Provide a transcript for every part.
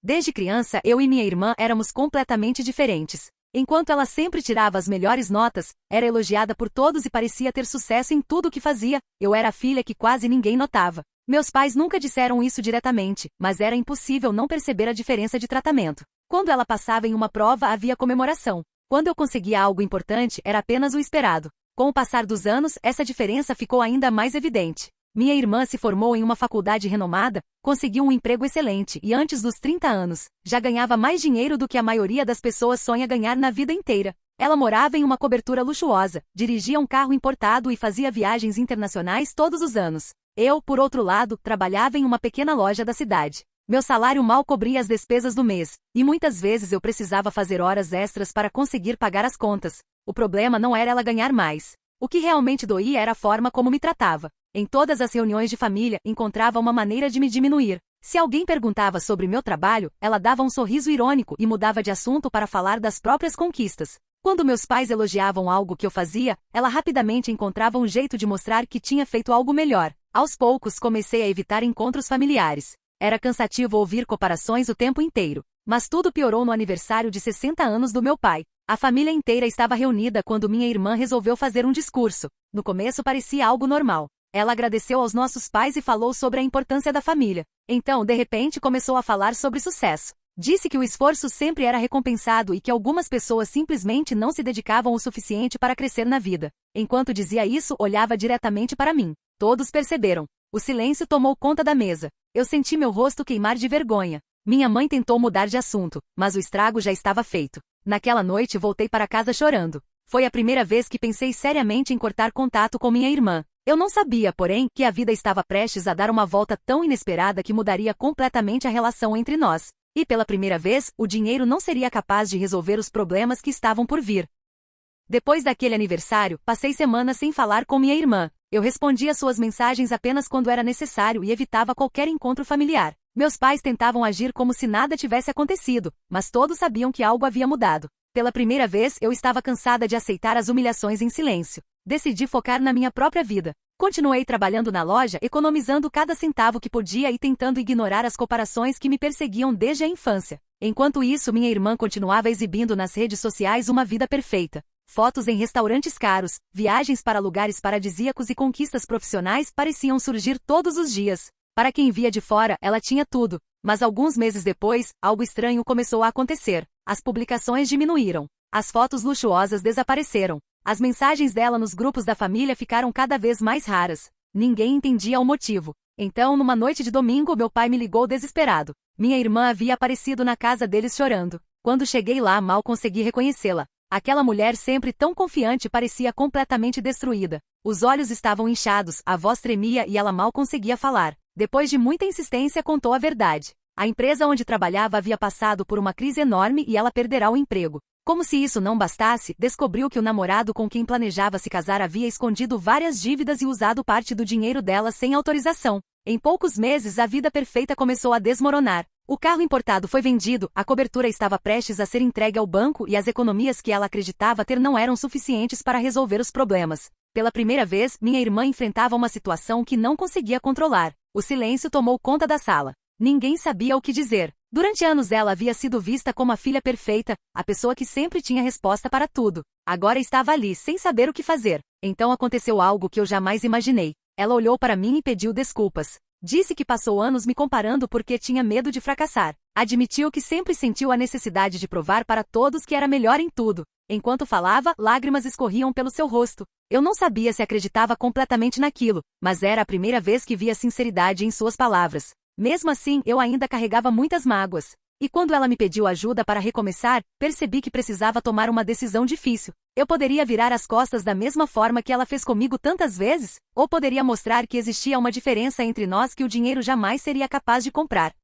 Desde criança, eu e minha irmã éramos completamente diferentes. Enquanto ela sempre tirava as melhores notas, era elogiada por todos e parecia ter sucesso em tudo o que fazia, eu era a filha que quase ninguém notava. Meus pais nunca disseram isso diretamente, mas era impossível não perceber a diferença de tratamento. Quando ela passava em uma prova, havia comemoração. Quando eu conseguia algo importante, era apenas o esperado. Com o passar dos anos, essa diferença ficou ainda mais evidente. Minha irmã se formou em uma faculdade renomada, conseguiu um emprego excelente e antes dos 30 anos, já ganhava mais dinheiro do que a maioria das pessoas sonha ganhar na vida inteira. Ela morava em uma cobertura luxuosa, dirigia um carro importado e fazia viagens internacionais todos os anos. Eu, por outro lado, trabalhava em uma pequena loja da cidade. Meu salário mal cobria as despesas do mês, e muitas vezes eu precisava fazer horas extras para conseguir pagar as contas. O problema não era ela ganhar mais. O que realmente doía era a forma como me tratava. Em todas as reuniões de família, encontrava uma maneira de me diminuir. Se alguém perguntava sobre meu trabalho, ela dava um sorriso irônico e mudava de assunto para falar das próprias conquistas. Quando meus pais elogiavam algo que eu fazia, ela rapidamente encontrava um jeito de mostrar que tinha feito algo melhor. Aos poucos, comecei a evitar encontros familiares. Era cansativo ouvir comparações o tempo inteiro. Mas tudo piorou no aniversário de 60 anos do meu pai. A família inteira estava reunida quando minha irmã resolveu fazer um discurso. No começo parecia algo normal. Ela agradeceu aos nossos pais e falou sobre a importância da família. Então, de repente, começou a falar sobre sucesso. Disse que o esforço sempre era recompensado e que algumas pessoas simplesmente não se dedicavam o suficiente para crescer na vida. Enquanto dizia isso, olhava diretamente para mim. Todos perceberam. O silêncio tomou conta da mesa. Eu senti meu rosto queimar de vergonha. Minha mãe tentou mudar de assunto, mas o estrago já estava feito. Naquela noite voltei para casa chorando. Foi a primeira vez que pensei seriamente em cortar contato com minha irmã. Eu não sabia, porém, que a vida estava prestes a dar uma volta tão inesperada que mudaria completamente a relação entre nós. E pela primeira vez, o dinheiro não seria capaz de resolver os problemas que estavam por vir. Depois daquele aniversário, passei semanas sem falar com minha irmã. Eu respondia suas mensagens apenas quando era necessário e evitava qualquer encontro familiar. Meus pais tentavam agir como se nada tivesse acontecido, mas todos sabiam que algo havia mudado. Pela primeira vez, eu estava cansada de aceitar as humilhações em silêncio. Decidi focar na minha própria vida. Continuei trabalhando na loja, economizando cada centavo que podia e tentando ignorar as comparações que me perseguiam desde a infância. Enquanto isso, minha irmã continuava exibindo nas redes sociais uma vida perfeita. Fotos em restaurantes caros, viagens para lugares paradisíacos e conquistas profissionais pareciam surgir todos os dias. Para quem via de fora, ela tinha tudo. Mas alguns meses depois, algo estranho começou a acontecer. As publicações diminuíram. As fotos luxuosas desapareceram. As mensagens dela nos grupos da família ficaram cada vez mais raras. Ninguém entendia o motivo. Então, numa noite de domingo, meu pai me ligou desesperado. Minha irmã havia aparecido na casa deles chorando. Quando cheguei lá, mal consegui reconhecê-la. Aquela mulher sempre tão confiante parecia completamente destruída. Os olhos estavam inchados, a voz tremia e ela mal conseguia falar. Depois de muita insistência, contou a verdade. A empresa onde trabalhava havia passado por uma crise enorme e ela perderá o emprego. Como se isso não bastasse, descobriu que o namorado com quem planejava se casar havia escondido várias dívidas e usado parte do dinheiro dela sem autorização. Em poucos meses, a vida perfeita começou a desmoronar. O carro importado foi vendido, a cobertura estava prestes a ser entregue ao banco e as economias que ela acreditava ter não eram suficientes para resolver os problemas. Pela primeira vez, minha irmã enfrentava uma situação que não conseguia controlar. O silêncio tomou conta da sala. Ninguém sabia o que dizer. Durante anos ela havia sido vista como a filha perfeita, a pessoa que sempre tinha resposta para tudo. Agora estava ali, sem saber o que fazer. Então aconteceu algo que eu jamais imaginei. Ela olhou para mim e pediu desculpas. Disse que passou anos me comparando porque tinha medo de fracassar. Admitiu que sempre sentiu a necessidade de provar para todos que era melhor em tudo. Enquanto falava, lágrimas escorriam pelo seu rosto. Eu não sabia se acreditava completamente naquilo, mas era a primeira vez que via sinceridade em suas palavras. Mesmo assim, eu ainda carregava muitas mágoas. E quando ela me pediu ajuda para recomeçar, percebi que precisava tomar uma decisão difícil. Eu poderia virar as costas da mesma forma que ela fez comigo tantas vezes? Ou poderia mostrar que existia uma diferença entre nós que o dinheiro jamais seria capaz de comprar?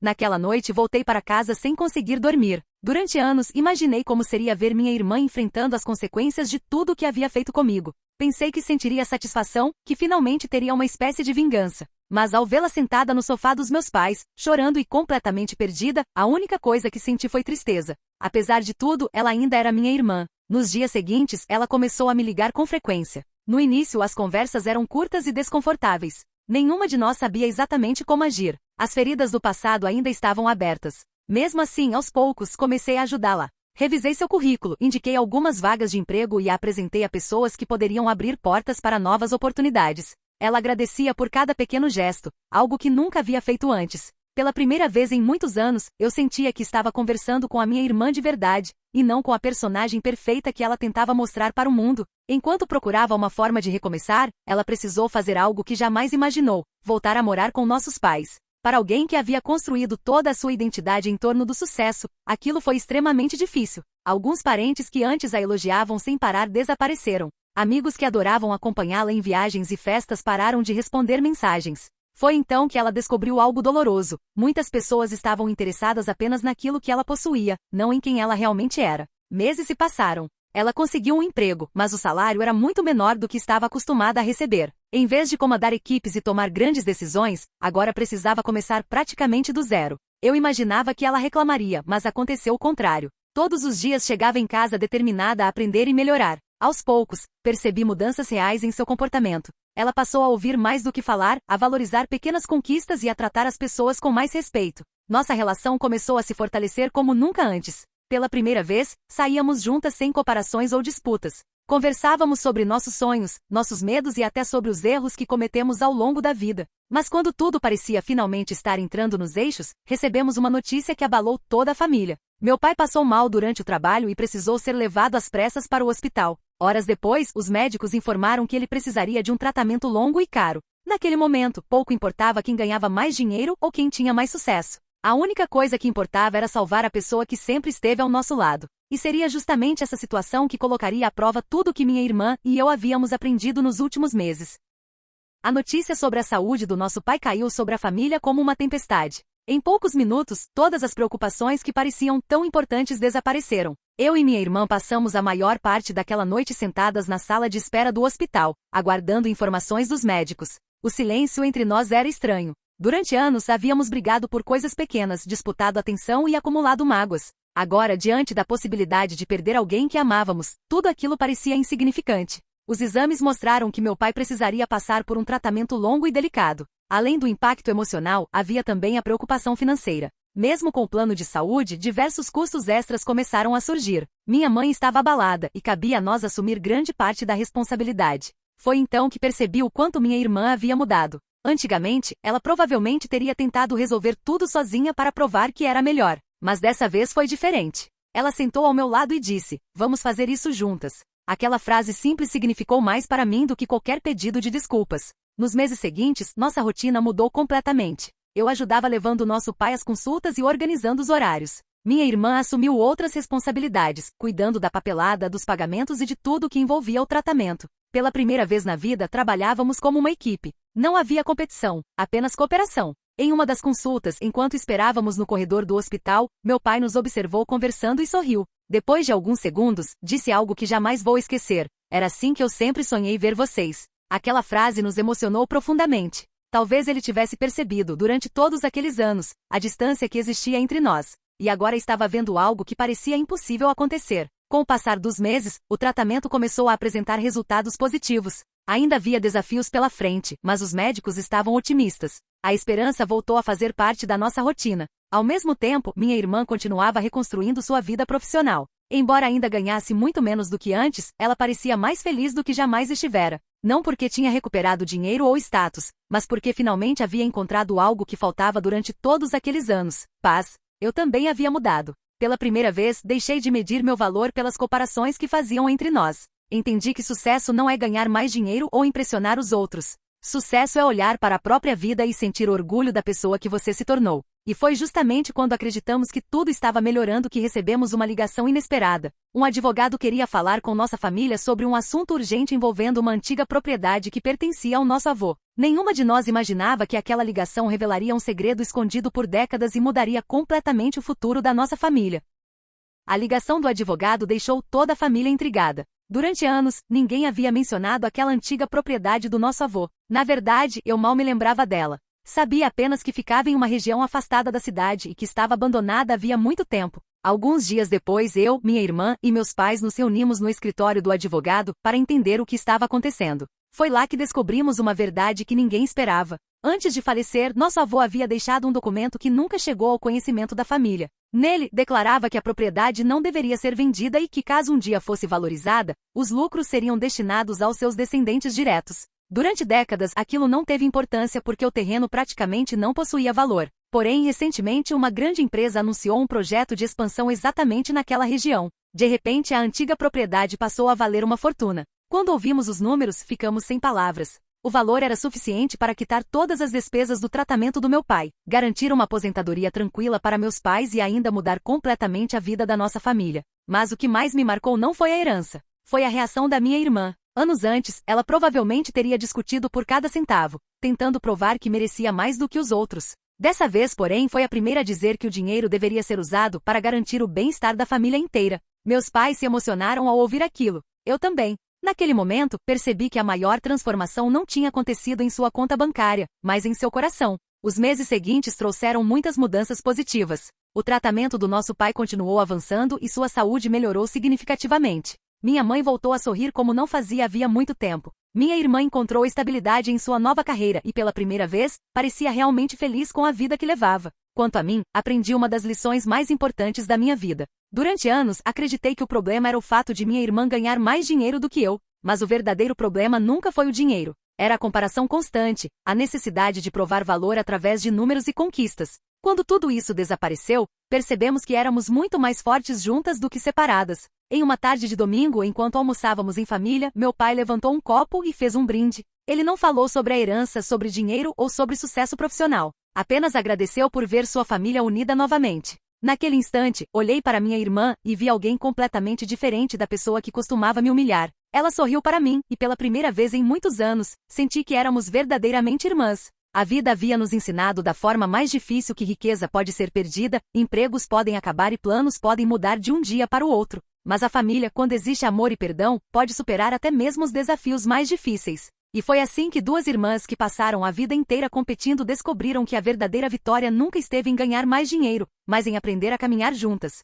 Naquela noite voltei para casa sem conseguir dormir. Durante anos, imaginei como seria ver minha irmã enfrentando as consequências de tudo o que havia feito comigo. Pensei que sentiria satisfação, que finalmente teria uma espécie de vingança. Mas ao vê-la sentada no sofá dos meus pais, chorando e completamente perdida, a única coisa que senti foi tristeza. Apesar de tudo, ela ainda era minha irmã. Nos dias seguintes, ela começou a me ligar com frequência. No início, as conversas eram curtas e desconfortáveis. Nenhuma de nós sabia exatamente como agir. As feridas do passado ainda estavam abertas. Mesmo assim, aos poucos, comecei a ajudá-la. Revisei seu currículo, indiquei algumas vagas de emprego e a apresentei a pessoas que poderiam abrir portas para novas oportunidades. Ela agradecia por cada pequeno gesto, algo que nunca havia feito antes. Pela primeira vez em muitos anos, eu sentia que estava conversando com a minha irmã de verdade, e não com a personagem perfeita que ela tentava mostrar para o mundo. Enquanto procurava uma forma de recomeçar, ela precisou fazer algo que jamais imaginou: voltar a morar com nossos pais. Para alguém que havia construído toda a sua identidade em torno do sucesso, aquilo foi extremamente difícil. Alguns parentes que antes a elogiavam sem parar desapareceram. Amigos que adoravam acompanhá-la em viagens e festas pararam de responder mensagens. Foi então que ela descobriu algo doloroso. Muitas pessoas estavam interessadas apenas naquilo que ela possuía, não em quem ela realmente era. Meses se passaram. Ela conseguiu um emprego, mas o salário era muito menor do que estava acostumada a receber. Em vez de comandar equipes e tomar grandes decisões, agora precisava começar praticamente do zero. Eu imaginava que ela reclamaria, mas aconteceu o contrário. Todos os dias chegava em casa determinada a aprender e melhorar. Aos poucos, percebi mudanças reais em seu comportamento. Ela passou a ouvir mais do que falar, a valorizar pequenas conquistas e a tratar as pessoas com mais respeito. Nossa relação começou a se fortalecer como nunca antes. Pela primeira vez, saíamos juntas sem comparações ou disputas. Conversávamos sobre nossos sonhos, nossos medos e até sobre os erros que cometemos ao longo da vida. Mas quando tudo parecia finalmente estar entrando nos eixos, recebemos uma notícia que abalou toda a família. Meu pai passou mal durante o trabalho e precisou ser levado às pressas para o hospital. Horas depois, os médicos informaram que ele precisaria de um tratamento longo e caro. Naquele momento, pouco importava quem ganhava mais dinheiro ou quem tinha mais sucesso. A única coisa que importava era salvar a pessoa que sempre esteve ao nosso lado. E seria justamente essa situação que colocaria à prova tudo o que minha irmã e eu havíamos aprendido nos últimos meses. A notícia sobre a saúde do nosso pai caiu sobre a família como uma tempestade. Em poucos minutos, todas as preocupações que pareciam tão importantes desapareceram. Eu e minha irmã passamos a maior parte daquela noite sentadas na sala de espera do hospital, aguardando informações dos médicos. O silêncio entre nós era estranho. Durante anos havíamos brigado por coisas pequenas, disputado atenção e acumulado mágoas. Agora, diante da possibilidade de perder alguém que amávamos, tudo aquilo parecia insignificante. Os exames mostraram que meu pai precisaria passar por um tratamento longo e delicado. Além do impacto emocional, havia também a preocupação financeira. Mesmo com o plano de saúde, diversos custos extras começaram a surgir. Minha mãe estava abalada e cabia a nós assumir grande parte da responsabilidade. Foi então que percebi o quanto minha irmã havia mudado. Antigamente, ela provavelmente teria tentado resolver tudo sozinha para provar que era melhor. Mas dessa vez foi diferente. Ela sentou ao meu lado e disse: "Vamos fazer isso juntas." Aquela frase simples significou mais para mim do que qualquer pedido de desculpas. Nos meses seguintes, nossa rotina mudou completamente. Eu ajudava levando nosso pai às consultas e organizando os horários. Minha irmã assumiu outras responsabilidades, cuidando da papelada, dos pagamentos e de tudo que envolvia o tratamento. Pela primeira vez na vida, trabalhávamos como uma equipe. Não havia competição, apenas cooperação. Em uma das consultas, enquanto esperávamos no corredor do hospital, meu pai nos observou conversando e sorriu. Depois de alguns segundos, disse algo que jamais vou esquecer: "Era assim que eu sempre sonhei ver vocês." Aquela frase nos emocionou profundamente. Talvez ele tivesse percebido, durante todos aqueles anos, a distância que existia entre nós. E agora estava vendo algo que parecia impossível acontecer. Com o passar dos meses, o tratamento começou a apresentar resultados positivos. Ainda havia desafios pela frente, mas os médicos estavam otimistas. A esperança voltou a fazer parte da nossa rotina. Ao mesmo tempo, minha irmã continuava reconstruindo sua vida profissional. Embora ainda ganhasse muito menos do que antes, ela parecia mais feliz do que jamais estivera. Não porque tinha recuperado dinheiro ou status, mas porque finalmente havia encontrado algo que faltava durante todos aqueles anos: paz. Eu também havia mudado. Pela primeira vez, deixei de medir meu valor pelas comparações que faziam entre nós. Entendi que sucesso não é ganhar mais dinheiro ou impressionar os outros. Sucesso é olhar para a própria vida e sentir orgulho da pessoa que você se tornou. E foi justamente quando acreditamos que tudo estava melhorando que recebemos uma ligação inesperada. Um advogado queria falar com nossa família sobre um assunto urgente envolvendo uma antiga propriedade que pertencia ao nosso avô. Nenhuma de nós imaginava que aquela ligação revelaria um segredo escondido por décadas e mudaria completamente o futuro da nossa família. A ligação do advogado deixou toda a família intrigada. Durante anos, ninguém havia mencionado aquela antiga propriedade do nosso avô. Na verdade, eu mal me lembrava dela. Sabia apenas que ficava em uma região afastada da cidade e que estava abandonada havia muito tempo. Alguns dias depois, eu, minha irmã e meus pais nos reunimos no escritório do advogado para entender o que estava acontecendo. Foi lá que descobrimos uma verdade que ninguém esperava. Antes de falecer, nosso avô havia deixado um documento que nunca chegou ao conhecimento da família. Nele, declarava que a propriedade não deveria ser vendida e que, caso um dia fosse valorizada, os lucros seriam destinados aos seus descendentes diretos. Durante décadas, aquilo não teve importância porque o terreno praticamente não possuía valor. Porém, recentemente, uma grande empresa anunciou um projeto de expansão exatamente naquela região. De repente, a antiga propriedade passou a valer uma fortuna. Quando ouvimos os números, ficamos sem palavras. O valor era suficiente para quitar todas as despesas do tratamento do meu pai, garantir uma aposentadoria tranquila para meus pais e ainda mudar completamente a vida da nossa família. Mas o que mais me marcou não foi a herança. Foi a reação da minha irmã. Anos antes, ela provavelmente teria discutido por cada centavo, tentando provar que merecia mais do que os outros. Dessa vez, porém, foi a primeira a dizer que o dinheiro deveria ser usado para garantir o bem-estar da família inteira. Meus pais se emocionaram ao ouvir aquilo. Eu também. Naquele momento, percebi que a maior transformação não tinha acontecido em sua conta bancária, mas em seu coração. Os meses seguintes trouxeram muitas mudanças positivas. O tratamento do nosso pai continuou avançando e sua saúde melhorou significativamente. Minha mãe voltou a sorrir como não fazia havia muito tempo. Minha irmã encontrou estabilidade em sua nova carreira e, pela primeira vez, parecia realmente feliz com a vida que levava. Quanto a mim, aprendi uma das lições mais importantes da minha vida. Durante anos, acreditei que o problema era o fato de minha irmã ganhar mais dinheiro do que eu, mas o verdadeiro problema nunca foi o dinheiro. Era a comparação constante, a necessidade de provar valor através de números e conquistas. Quando tudo isso desapareceu, percebemos que éramos muito mais fortes juntas do que separadas. Em uma tarde de domingo, enquanto almoçávamos em família, meu pai levantou um copo e fez um brinde. Ele não falou sobre a herança, sobre dinheiro ou sobre sucesso profissional. Apenas agradeceu por ver sua família unida novamente. Naquele instante, olhei para minha irmã e vi alguém completamente diferente da pessoa que costumava me humilhar. Ela sorriu para mim e, pela primeira vez em muitos anos, senti que éramos verdadeiramente irmãs. A vida havia nos ensinado da forma mais difícil que riqueza pode ser perdida, empregos podem acabar e planos podem mudar de um dia para o outro. Mas a família, quando existe amor e perdão, pode superar até mesmo os desafios mais difíceis. E foi assim que duas irmãs que passaram a vida inteira competindo descobriram que a verdadeira vitória nunca esteve em ganhar mais dinheiro, mas em aprender a caminhar juntas.